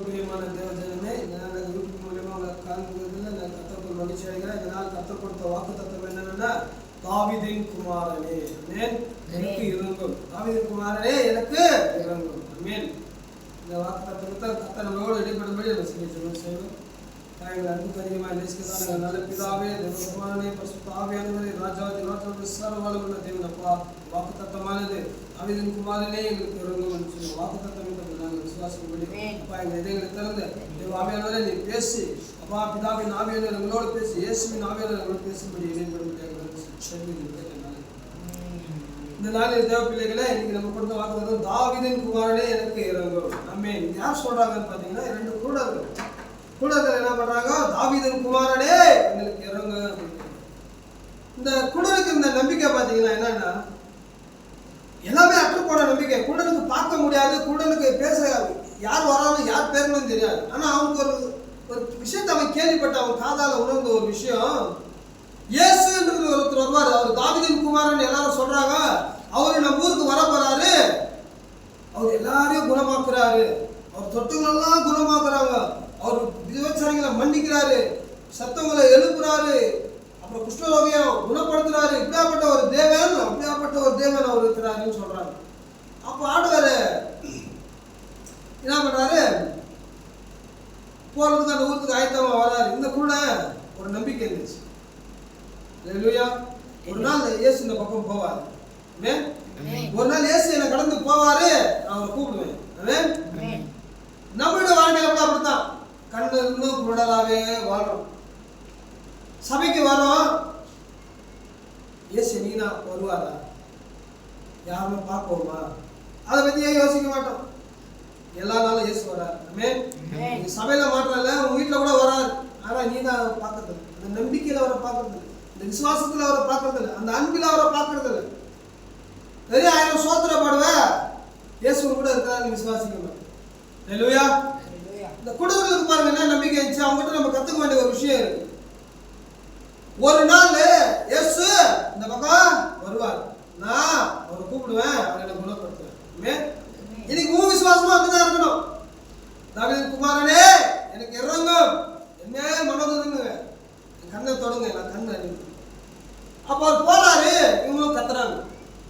பிரியமான தேவஜனமே, இந்த நாள் யூடியூப் மூலமா உங்களை காண்கிறதுல நான் கர்த்தருக்கு மகிழ்ச்சி அடைகிறேன். இந்த நாள் கர்த்தர் கொடுத்த வாக்குத்தத்தம் என்னன்னா, தாவீதின் குமாரனே ஆமென் எனக்கு இறங்கும். தாவீதின் குமாரனே எனக்கு இறங்கும். ஆமென். இந்த வாக்குத்தத்தத்தை கர்த்தர் நம்மளோடு இடைப்படும்படி நம்ம செய்யணும். எங்கள் அன்புக்கு அதிகமாக நேசிக்கிறதான நல்ல பிதாவே, தேவகுமாரனே, பரிசுத்த ஆவியானவரே, ராஜாதி ராஜாவுடைய சர்வவல்லமையுள்ள தேவன் அப்பா, வாக்குத்தத்தமானது தாவீதின் குமாரனே எங்களுக்கு இறங்கும் என்று சொல்லி வாக்குத்தத்தம் என்று நாங்கள் விசுவாசிக்கும்படி அப்பா எங்கள் இதயங்களை திறந்து தேவ ஆவியானவரே நீ பேசி அப்பா பிதாவின் ஆவியானவர் எங்களோடு பேசி இயேசுவின் ஆவியானவர் எங்களோடு பேசும்படி இணைப்படும்படியாக இந்த நாளில் தேவ பிள்ளைகளே, இன்னைக்கு நம்ம கொடுத்த வாக்குத்தத்தம் தாவீதின் குமாரனே எனக்கு இறங்கும். ஆமென். யார் சொல்றாங்கன்னு பார்த்தீங்கன்னா, இரண்டு குருடர்கள் என்ன பண்றாங்க? தாவீதின் குமாரனே எங்களுக்கு இறங்கு. இந்த குருடனுக்கு இந்த நம்பிக்கை பார்த்தீங்கன்னா என்னன்னா, எல்லாமே அற்றுப்போன நம்பிக்கை. குருடனுக்கு பார்க்க முடியாது, குருடனுக்கு பேச யார் வராலும் யார் பேரணும் தெரியாது. ஆனா அவனுக்கு ஒரு விஷயத்தை அவன் கேள்விப்பட்ட, அவன் காதால உணர்ந்த ஒரு விஷயம், இயேசுன்றது ஒருத்தர் வருவார், அவர் தாவீதின் குமாரன் எல்லாரும் சொல்றாங்க, அவரு நம்ம ஊருக்கு வர போறாரு, அவர் எல்லாரையும் குணமாக்குறாரு, அவர் தொட்டுங்களெல்லாம் குணமாக்குறாங்க, அவர் விபச்சாரிகளை மன்னிக்கிறாரு, சத்தங்களை எழுப்புறாரு, அப்புறம் குஷ்டரோகியம் குணப்படுத்துறாரு, இப்படியாப்பட்ட ஒரு தேவன், அப்படியாப்பட்ட ஒரு தேவன் அவர் இருக்கிறாருன்னு சொல்றாங்க. அப்ப ஆண்டவர் என்ன பண்றாரு? போறதுக்கு அந்த ஊருக்கு ஆயத்தமா வராரு. இந்த கூட ஒரு நம்பிக்கை இருந்துச்சு. அல்லேலூயா. ஒரு நாள் இயேசு இந்த பக்கம் போவாரு. ஆமென். ஒரு நாள் இயேசு என்ன கடந்து போவாரு, நான் அவரை கூப்பிடுவேன். ஆமென். நம்மளுடைய வாழ்க்கையில கூட அப்படித்தான், கண்ணு இருந்தும் குருடராவே வாழ்றோம். சபைக்கு வரோம், இயேசு நீனா வருவாரா, யாருமே பார்ப்போமா, அதை பத்தி ஏன் யோசிக்க மாட்டோம். எல்லா நாளும் இயேசு வராரு. ஆமென். நீங்க சபையில மாற்றம் இல்லை, உங்க வீட்டுல கூட வராரு, ஆனா நீ தான் அவரை பார்க்கறது, அந்த நம்பிக்கையில அவரை பார்க்கறது, இந்த விசுவாசத்துல அவரை பார்க்கறது, அந்த அன்பில் அவரை பார்க்கறது. நிறைய 1000 சோத்திரப்படுவ, இயேசு கூட இருக்கிறாரு, நீ விசுவாசிக்க மாட்டேன். அல்லேலூயா. இந்த குடும்பங்களுக்கு பாருங்க என்ன நம்பிக்கை இருந்துச்சு, அவங்ககிட்ட நம்ம கத்துக்க வேண்டிய ஒரு விஷயம் இருக்கு. ஒரு நாள் இயேசு இந்த பக்கம் வருவார், நான் அவரை கூப்பிடுவேன், அவரை என்ன குணப்படுத்துவேன். இன்னைக்கு உன் விசுவாசமா அப்படிதான் இருக்கணும். தாவீதின் குமாரனே எனக்கு இறங்கும், என்ன மனதுங்க, என் கண்ணை தொடுங்க, நான் கண்ணை. அப்ப அவர் போறாரு, இவங்களும் கத்துறாங்க.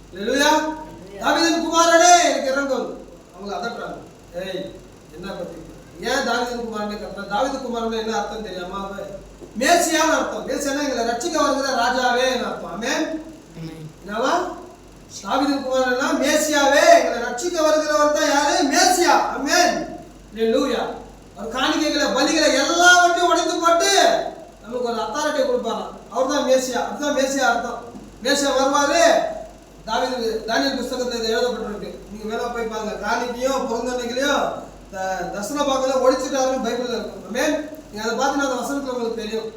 அல்லேலூயா. தாவீதின் குமாரனே எனக்கு இறங்கும், அவங்க அதட்டுறாங்க. ஏய் என்ன பத்தி, ஏன் தாவீதின் குமாரனே கத்துறாங்க? தாவீது குமாரனே என்ன அர்த்தம் தெரியாமா? மேசியான்னு அர்த்தம். மேசியானா எங்களை ரட்சிக்க வருகிற ராஜாவே அர்த்தம். ஆமென். என்னவா? தாவீதின் குமாரனா மேசியாவே, எங்களை ரட்சிக்க வருகிறவர் தான் யாரு? மேசியா. ஆமென். அல்லேலூயா. அவர் காணிக்கைகளை பலிகளை எல்லாவற்றையும் உடைத்து போட்டு நமக்கு ஒரு அத்தாரிட்டியை கொடுப்பாராம், அவர் தான் மேசியா. அதுதான் மேசியா அர்த்தம். மேசியா வருவாரு. தானியேல் புஸ்தகத்தில் எழுதப்பட்டிருக்கு, நீங்க வேணா போய் பாருங்க. காணிக்கையும் பொருந்தனைகளையும் தர்சன பாக்கல ஒழிச்சிட்டாருன்னு பைபிள்ல இருக்கும். ஆமென். நீங்க அதை பார்த்தீங்கன்னா அந்த வசனத்துல உங்களுக்கு தெரியும்.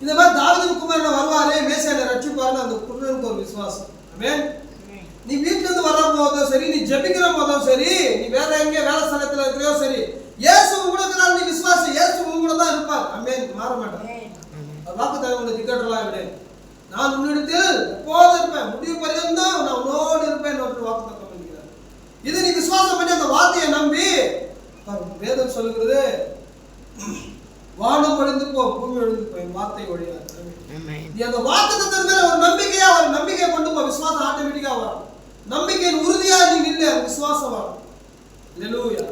இந்த மாதிரி தாவீதின் குமாரன் வருவாரு, மேசியாவை ரட்சிப்பாருன்னு அந்த குருடனுக்கு ஒரு விசுவாசம். ஆமென். நீ வீட்டுல இருந்து வர போதும் சரி, நீ ஜெபிக்கிற போதும் சரி, நீ வேற எங்க வேலை ஸ்தலத்துல இருக்கிறயோ சரி, இயேசு கூட இருக்கிறார், நீ விசுவாசி, இயேசு கூட தான் இருப்பார். ஆமென். மாற மாட்டார். வாக்கு தகவல் திக்கட்டலாம் விட, நான் உன்னிடத்தில் எப்போது இருப்பேன், முடிவு பரியந்தம் நான் உன்னோடு இருப்பேன் வாக்கு தத்துவம் பண்ணிக்கிறார். இது நீ விசுவாசம் பண்ணி அந்த வார்த்தையை நம்பி, வேதம் சொல்லுகிறது, வானம் ஒழிந்து போ, பூமி ஒழிந்து போ, வார்த்தை ஒழியாது. நீ அந்த வாக்கு தத்துவம் மேல ஒரு நம்பிக்கையை கொண்டு போ, விசுவாசம் ஆட்டோமேட்டிக்கா வரும். நம்பிக்கையின் உறுதியா நீ நில்லு, விசுவாசம் வரும். அல்லேலூயா.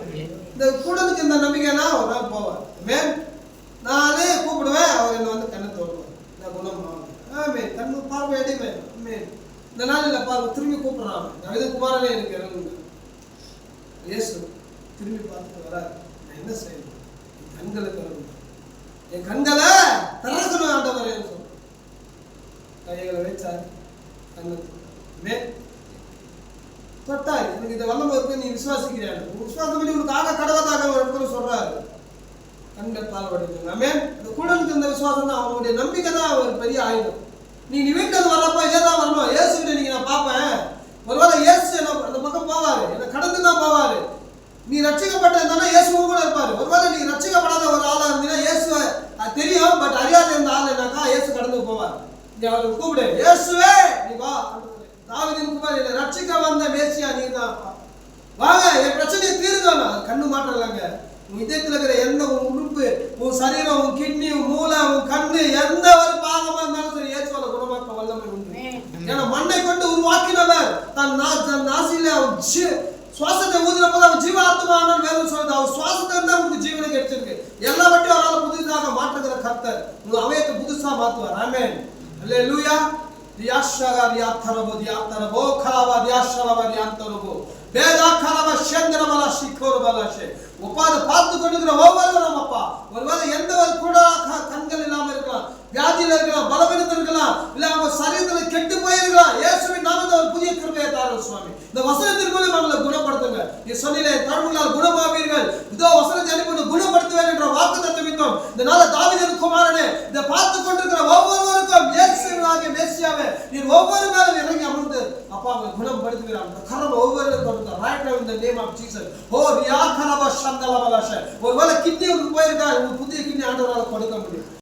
இந்த கூடனுக்கு இந்த நம்பிக்கைனா ஒரு நாள் போவார். ஆமென். நானே கூப்பிடுவேன், அவர் என்ன வந்து கண்ணை தோடுவார், நான் குணம் ஆகும். ஆமென். கண்ணு பார்வை அடைவேன். ஆமென். இந்த நாளில் பார்வை திரும்பி கூப்பிடுறான், தாவீதின் குமாரனே எனக்கு இறங்குங்க. இயேசு திரும்பி பார்த்துட்டு வராரு, நான் என்ன செய்யணும்? என் கண்களை திறக்கணும், என் கண்களை திறக்கணும் ஆண்டவரே சொல்றேன். கைகளை வச்சாரு, கண்ணு தொட்டாரு. எனக்கு இந்த வல்லமை இருக்கு, நீ விசுவாசிக்கிறாரு, விசுவாசம் பண்ணி உனக்கு ஆக கடவுதாக ஒரு இடத்துல சொல்றாரு, கண்கள் தாழ்வடைஞ்சாங்க. ஆமென். அந்த குடலுக்கு இந்த விசுவாசம் தான், அவனுடைய நம்பிக்கை தான் ஒரு பெரிய ஆயுதம். நீ வீட்டுக்கு வர்றப்ப இதே தான் வரணும். இயேசு கிட்ட நீங்க நான் பார்ப்பேன், ஒருவேளை இயேசு அந்த பக்கம் போவாரு, என்னை கடந்து தான் போவாரு. நீ ரட்சிக்கப்பட்ட இருந்தாலும் இயேசுவும் கூட இருப்பாரு. ஒருவேளை நீ ரட்சிக்கப்படாத ஒரு ஆளா இருந்தீங்கன்னா இயேசுவை தெரியும், பட் அறியாத இருந்த ஆள் என்னக்கா இயேசு கடந்து போவார். நீ அவரை கூப்பிடு, இயேசுவே நீ வா, தாவீதின் குமாரன், என்னை ரட்சிக்க வந்த மேசியா நீ தான். வாங்க என் பிரச்சனையை தீருங்க. கண்ணு மாற்றலாங்க. உன் இதயத்தில் இருக்கிற எந்த உன் உறுப்பு, உன் சரீரம், உன் கிட்னி, உன் மூளை, உன் கண்ணு, எந்த ஒரு பாகமா இருந்தாலும் சரி இயேசுவால குணமாக்க வல்லமை உண்டு. ஏன்னா மண்ணை கொண்டு உருவாக்கினவர் தன் நாசியில சுவாசத்தை ஊதினப்போது அவன் ஜீவ ஆத்மாவான வேதம் சொல்லுது. அவர் சுவாசத்தை இருந்தா உங்களுக்கு ஜீவனை கிடைச்சிருக்கு. எல்லாவற்றையும் அவரால் புதிதாக மாற்றுகிற கர்த்தர் உங்க அவயத்தை புதுசா மாத்துவார். ஆமென். அல்லேலூயா. தியாஷகா தியாத்தரபோ தியாத்தரபோ கலவா தியாஷலவா தியாத்தரபோ வேதா கலவா சந்திரமல சிக்கோரபலஷே உப்பாத பார்த்து கொண்டிருக்கிற ஒவ்வொருவரும் அப்பா ஒருவேளை எந்த ஒரு கூட கண்கள் இல்லாம இருக்கலாம், வியாதியில இருக்கலாம், பலவீனத்தில் இருக்கலாம், இல்ல அவங்க சரீரத்தில் கெட்டு போயிருக்கலாம். இயேசுவின் நாமத்தில் ஒரு புதிய கிருபையை தாரும் சுவாமி. இந்த வசனத்தின் மூலம் அவங்களை குணப்படுத்துங்க. நீ சொன்னிலே தழுவினால் குணமாவீர்கள், இதோ வசனத்தை அனுப்பி குணப்படுத்துவேன் என்ற வாக்கு தத்துவம் இந்த நாள தாவீதின் குமாரனே இதை பார்த்து கொண்டிருக்கிற ஒவ்வொருவருக்கும் இயேசுவாகிய மேசியாவே நீர் ஒவ்வொரு மேலும் இறங்கி அமர்ந்து அப்பா அவங்களை குணப்படுத்துகிறார். அந்த கரம் ஒவ்வொருவரும் கொடுத்தார். Right now in the name of Jesus. ஓ ரியா கலவா சந்தலவலஷ ஒருவேளை கிட்னி போயிருக்கா, புதிய கிட்னி ஆண்டவரால் கொடுக்க முடியும்.